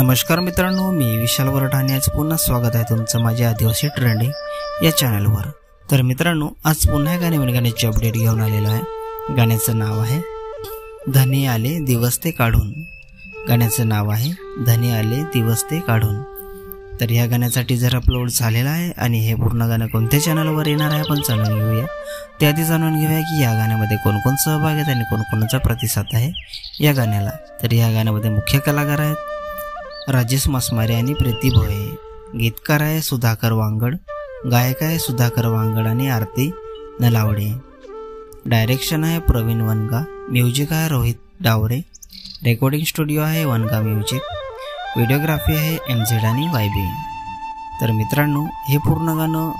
नमस्कार मित्रांनो, मी विशाल वरठाणे आज पुन्हा स्वागत आहे तुमचं माझ्या आदिवासी ट्रेंडिंग या चॅनलवर। तर मित्रांनो, आज पुन्हा एका नवीन गाण्याची अपडेट घेऊन आलेलो आहे। गाण्याचं नाव आहे धनी आले दिवस ते काढून। गाण्याचं नाव आहे धनी आले दिवस ते काढून। तर या गाण्यासाठी जर अपलोड झालेला आहे आणि हे पूर्ण गाणं कोणत्या चॅनलवर येणार आहे आपण जाणून घेऊया। त्याआधी जाणून घेऊया की या गाण्यामध्ये कोण कोण सहभागी आहेत आणि कोणकोणचा प्रतिसाद आहे या गाण्याला। तर या गाण्यामध्ये मुख्य कलाकार आहेत राजेश मासमारे आणि प्रीती भोये, गीतकार आहे सुधाकर वांगड, गायक आहे सुधाकर वांगड आणि आरती नलावडे, डायरेक्शन आहे प्रवीण वनगा, म्युझिक आहे रोहित डावरे, रेकॉर्डिंग स्टुडिओ आहे वनगा म्युझिक, व्हिडिओग्राफी आहे MZ आणि YB। तर मित्रांनो, हे पूर्ण गाणं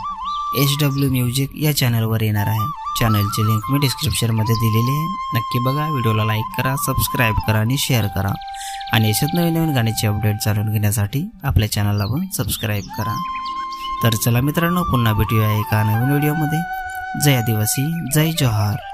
HW म्युझिक या चॅनलवर येणार आहे। चॅनलची लिंक मी डिस्क्रिप्शनमध्ये दिलेली आहे, नक्की बघा। व्हिडिओला लाईक करा, सबस्क्राईब करा आणि शेअर करा आणि अशाच नवीन नवीन गाण्याची अपडेट जाणून घेण्यासाठी आपल्या चॅनलला पण सबस्क्राईब करा। तर चला मित्रांनो, पुन्हा भेटूया एका नवीन व्हिडिओमध्ये। जय आदिवासी, जय जोहार।